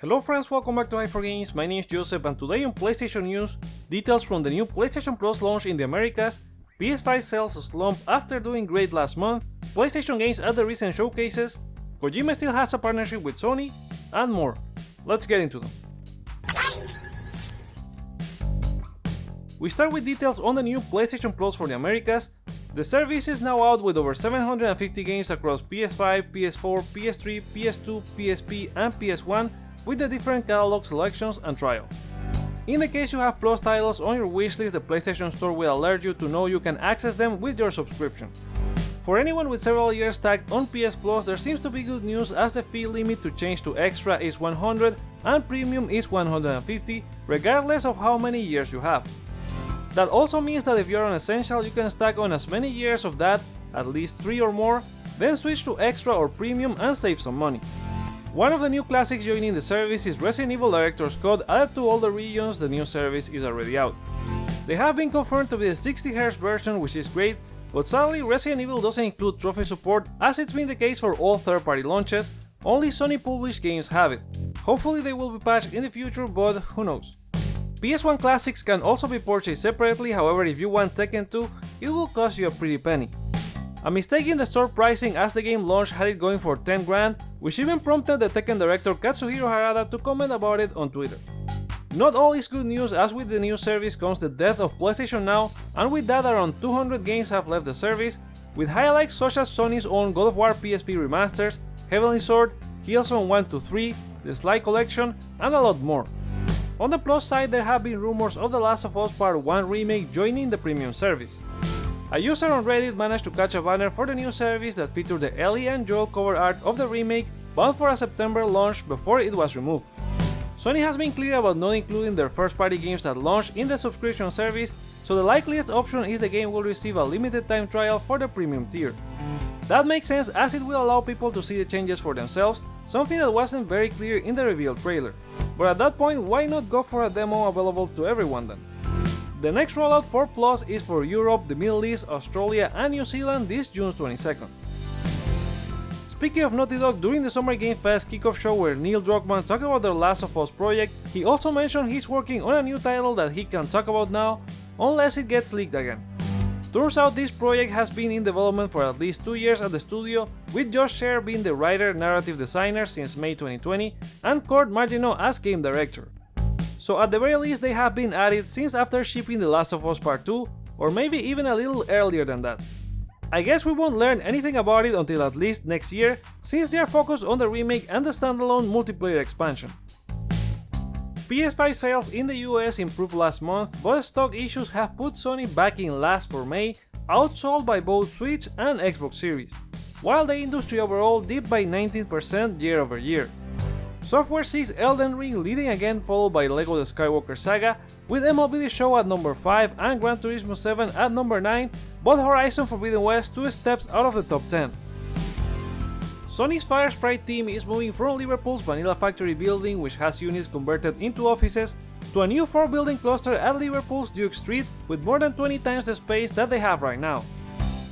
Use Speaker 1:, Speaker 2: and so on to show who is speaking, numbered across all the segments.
Speaker 1: Hello friends, welcome back to Hypergames. My name is Joseph and today on PlayStation News, details from the new PlayStation Plus launch in the Americas, PS5 sales slump after doing great last month, PlayStation games at the recent showcases, Kojima still has a partnership with Sony, and more. Let's get into them. We start with details on the new PlayStation Plus for the Americas. The service is now out with over 750 games across PS5, PS4, PS3, PS2, PSP, and PS1 with the different catalog selections and trial. In the case you have Plus titles on your wishlist, the PlayStation Store will alert you to know you can access them with your subscription. For anyone with several years tagged on PS Plus, there seems to be good news as the fee limit to change to Extra is 100 and Premium is 150, regardless of how many years you have. That also means that if you're on Essential, you can stack on as many years of that, at least 3 or more, then switch to Extra or Premium and save some money. One of the new classics joining the service is Resident Evil Director's Cut. Added to all the regions, the new service is already out. They have been confirmed to be the 60Hz version, which is great, but sadly Resident Evil doesn't include trophy support as it's been the case for all third-party launches, only Sony published games have it. Hopefully they will be patched in the future, but who knows. PS1 classics can also be purchased separately, however if you want Tekken 2, it will cost you a pretty penny. A mistake in the store pricing as the game launched had it going for 10 grand, which even prompted the Tekken director Katsuhiro Harada to comment about it on Twitter. Not all is good news, as with the new service comes the death of PlayStation Now, and with that around 200 games have left the service, with highlights such as Sony's own God of War PSP remasters, Heavenly Sword, Killzone 1-3, the Sly Collection, and a lot more. On the plus side, there have been rumors of The Last of Us Part 1 remake joining the premium service. A user on Reddit managed to catch a banner for the new service that featured the Ellie and Joel cover art of the remake, bound for a September launch before it was removed. Sony has been clear about not including their first-party games at launch in the subscription service, so the likeliest option is the game will receive a limited time trial for the premium tier. That makes sense as it will allow people to see the changes for themselves, something that wasn't very clear in the reveal trailer. But at that point, why not go for a demo available to everyone then? The next rollout for Plus is for Europe, the Middle East, Australia and New Zealand this June 22nd. Speaking of Naughty Dog, during the Summer Game Fest kickoff show where Neil Druckmann talked about their Last of Us project, he also mentioned he's working on a new title that he can't talk about now, unless it gets leaked again. Turns out this project has been in development for at least 2 years at the studio, with Josh Scher being the writer-narrative designer since May 2020 and Cord Margineau as game director. So at the very least they have been at it since after shipping The Last of Us Part 2, or maybe even a little earlier than that. I guess we won't learn anything about it until at least next year, since they are focused on the remake and the standalone multiplayer expansion. PS5 sales in the US improved last month, but stock issues have put Sony back in last for May, outsold by both Switch and Xbox Series, while the industry overall dipped by 19% year over year. Software sees Elden Ring leading again, followed by LEGO The Skywalker Saga, with MLB The Show at number 5 and Gran Turismo 7 at number 9, but Horizon Forbidden West 2 steps out of the top 10. Sony's Firesprite team is moving from Liverpool's Vanilla Factory building, which has units converted into offices, to a new 4-building cluster at Liverpool's Duke Street with more than 20 times the space that they have right now.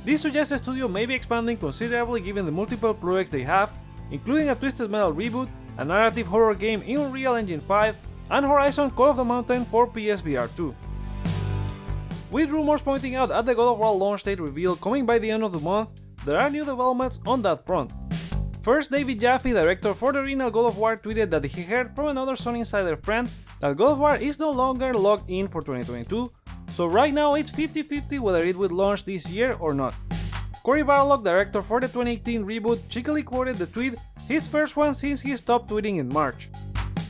Speaker 1: This suggests the studio may be expanding considerably given the multiple projects they have, including a Twisted Metal reboot, a narrative horror game in Unreal Engine 5, and Horizon Call of the Mountain for PSVR 2. With rumors pointing out at the God of War launch date reveal coming by the end of the month, there are new developments on that front. First, David Jaffe, director for the original God of War, tweeted that he heard from another Sony insider friend that God of War is no longer logged in for 2022, so right now it's 50-50 whether it will launch this year or not. Cory Barlog, director for the 2018 reboot, cheekily quoted the tweet, his first one since he stopped tweeting in March.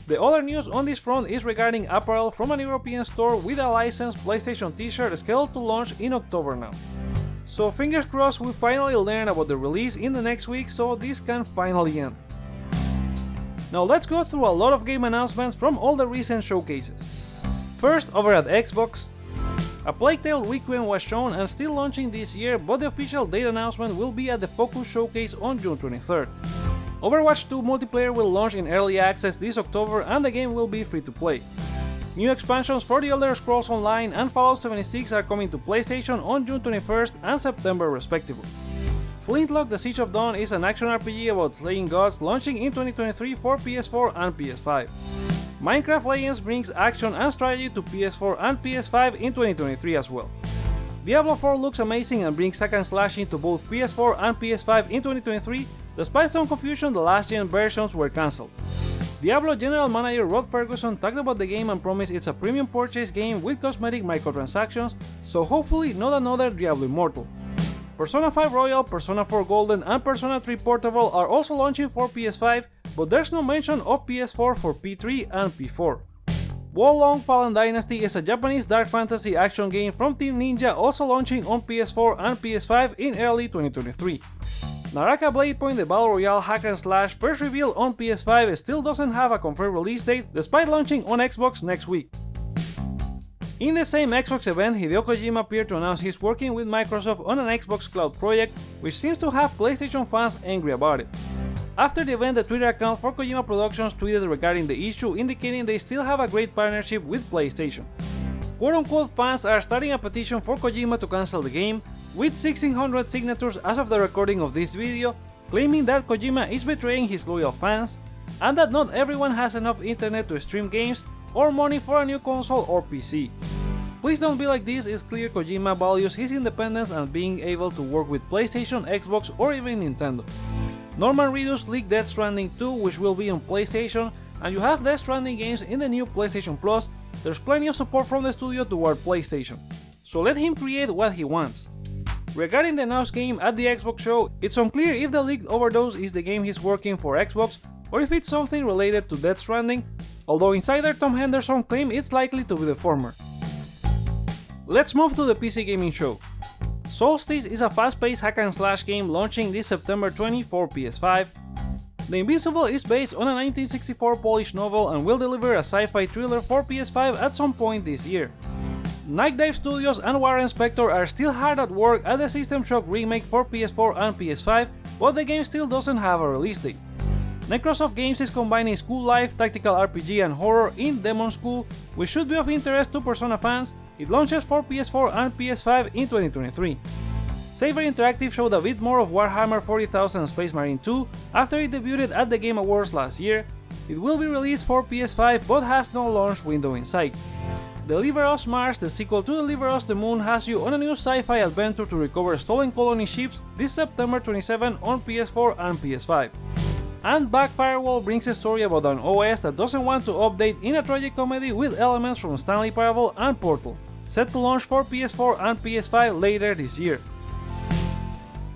Speaker 1: The other news on this front is regarding apparel from an European store with a licensed PlayStation t-shirt scheduled to launch in October now. So fingers crossed we finally learn about the release in the next week so this can finally end. Now let's go through a lot of game announcements from all the recent showcases. First, over at Xbox, A Plague Tale Requiem was shown and still launching this year, but the official date announcement will be at the Focus Showcase on June 23rd. Overwatch 2 multiplayer will launch in early access this October and the game will be free to play. New expansions for The Elder Scrolls Online and Fallout 76 are coming to PlayStation on June 21st and September respectively. Flintlock: The Siege of Dawn is an action RPG about slaying gods, launching in 2023 for PS4 and PS5. Minecraft Legends brings action and strategy to PS4 and PS5 in 2023 as well. Diablo 4 looks amazing and brings hack and slashing to both PS4 and PS5 in 2023, despite some confusion the last gen versions were cancelled. Diablo General Manager Rod Ferguson talked about the game and promised it's a premium purchase game with cosmetic microtransactions, so hopefully not another Diablo Immortal. Persona 5 Royal, Persona 4 Golden, and Persona 3 Portable are also launching for PS5, but there's no mention of PS4 for P3 and P4. Wolong Fallen Dynasty is a Japanese dark fantasy action game from Team Ninja, also launching on PS4 and PS5 in early 2023. Naraka Blade Point, the Battle Royale hack and slash first revealed on PS5, still doesn't have a confirmed release date despite launching on Xbox next week. In the same Xbox event, Hideo Kojima appeared to announce he's working with Microsoft on an Xbox Cloud project, which seems to have PlayStation fans angry about it. After the event, the Twitter account for Kojima Productions tweeted regarding the issue, indicating they still have a great partnership with PlayStation. Quote-unquote fans are starting a petition for Kojima to cancel the game, with 1600 signatures as of the recording of this video, claiming that Kojima is betraying his loyal fans, and that not everyone has enough internet to stream games or money for a new console or PC. Please don't be like this, it's clear Kojima values his independence and being able to work with PlayStation, Xbox, or even Nintendo. Norman Reedus leaked Death Stranding 2, which will be on PlayStation, and you have Death Stranding games in the new PlayStation Plus. There's plenty of support from the studio toward PlayStation, so let him create what he wants. Regarding the announced game at the Xbox show, it's unclear if the leaked Overdose is the game he's working for Xbox, or if it's something related to Death Stranding, although insider Tom Henderson claimed it's likely to be the former. Let's move to the PC gaming show. Solstice is a fast-paced hack and slash game launching this September 20 for PS5. The Invincible is based on a 1964 Polish novel and will deliver a sci-fi thriller for PS5 at some point this year. Night Dive Studios and Warren Spector are still hard at work at the System Shock remake for PS4 and PS5, but the game still doesn't have a release date. Necrosoft Games is combining school life, tactical RPG, and horror in Demon School, which should be of interest to Persona fans. It launches for PS4 and PS5 in 2023. Saber Interactive showed a bit more of Warhammer 40,000 Space Marine 2 after it debuted at the Game Awards last year. It will be released for PS5 but has no launch window in sight. Deliver Us Mars, the sequel to Deliver Us the Moon, has you on a new sci-fi adventure to recover stolen colony ships this September 27 on PS4 and PS5. And Back Firewall brings a story about an OS that doesn't want to update in a tragic comedy with elements from Stanley Parable and Portal, set to launch for PS4 and PS5 later this year.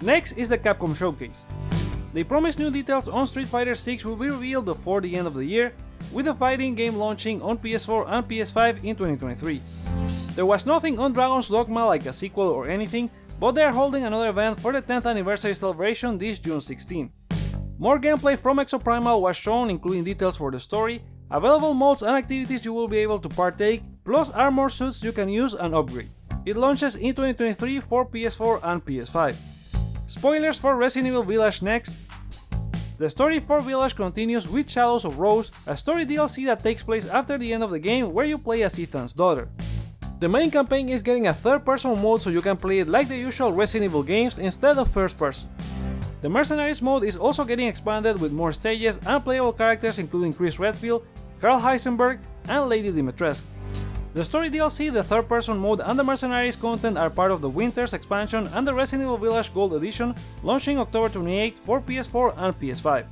Speaker 1: Next is the Capcom Showcase. They promise new details on Street Fighter 6 will be revealed before the end of the year, with the fighting game launching on PS4 and PS5 in 2023. There was nothing on Dragon's Dogma like a sequel or anything, but they are holding another event for the 10th anniversary celebration this June 16. More gameplay from Exoprimal was shown, including details for the story, available modes and activities you will be able to partake, plus armor suits you can use and upgrade. It launches in 2023 for PS4 and PS5. Spoilers for Resident Evil Village next. The story for Village continues with Shadows of Rose, a story DLC that takes place after the end of the game where you play as Ethan's daughter. The main campaign is getting a third-person mode so you can play it like the usual Resident Evil games instead of first-person. The Mercenaries mode is also getting expanded with more stages and playable characters including Chris Redfield, Karl Heisenberg, and Lady Dimitrescu. The story DLC, the third-person mode, and the Mercenaries content are part of the Winter's expansion and the Resident Evil Village Gold Edition, launching October 28 for PS4 and PS5.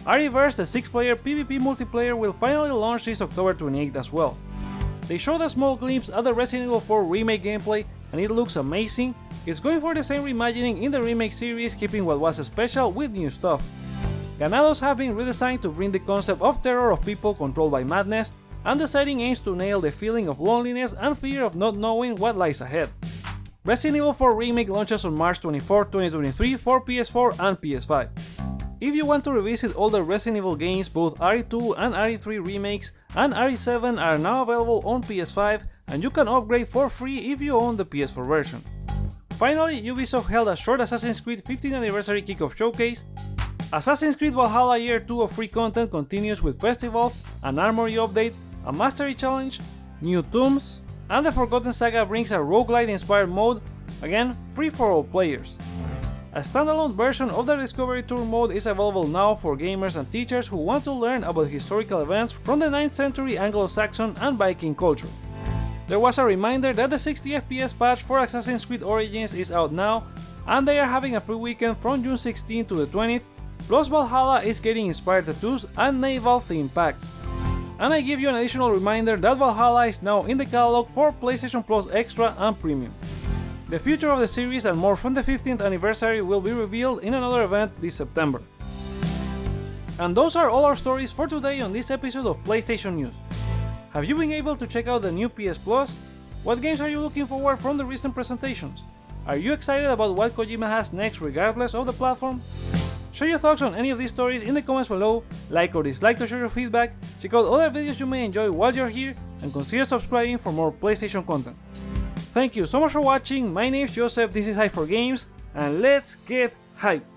Speaker 1: Ariverse, the 6-player PvP multiplayer, will finally launch this October 28 as well. They showed a small glimpse at the Resident Evil 4 remake gameplay, and it looks amazing. It's going for the same reimagining in the remake series, keeping what was special with new stuff. Ganados have been redesigned to bring the concept of terror of people controlled by madness, and the setting aims to nail the feeling of loneliness and fear of not knowing what lies ahead. Resident Evil 4 Remake launches on March 24, 2023 for PS4 and PS5. If you want to revisit older Resident Evil games, both RE2 and RE3 remakes and RE7 are now available on PS5, and you can upgrade for free if you own the PS4 version. Finally, Ubisoft held a short Assassin's Creed 15th Anniversary Kickoff Showcase. Assassin's Creed Valhalla Year 2 of free content continues with festivals, an armory update, a mastery challenge, new tombs, and the Forgotten Saga brings a roguelite inspired mode, again free for all players. A standalone version of the Discovery Tour mode is available now for gamers and teachers who want to learn about historical events from the 9th century Anglo-Saxon and Viking culture. There was a reminder that the 60 FPS patch for Assassin's Creed Origins is out now, and they are having a free weekend from June 16 to the 20th, plus Valhalla is getting inspired tattoos and naval theme packs. And I give you an additional reminder that Valhalla is now in the catalog for PlayStation Plus Extra and Premium. The future of the series and more from the 15th anniversary will be revealed in another event this September. And those are all our stories for today on this episode of PlayStation News. Have you been able to check out the new PS Plus? What games are you looking forward from the recent presentations? Are you excited about what Kojima has next regardless of the platform? Share your thoughts on any of these stories in the comments below, like or dislike to share your feedback, check out other videos you may enjoy while you're here, and consider subscribing for more PlayStation content. Thank you so much for watching, my name is Joseph, this is Hype for Games, and let's get hype!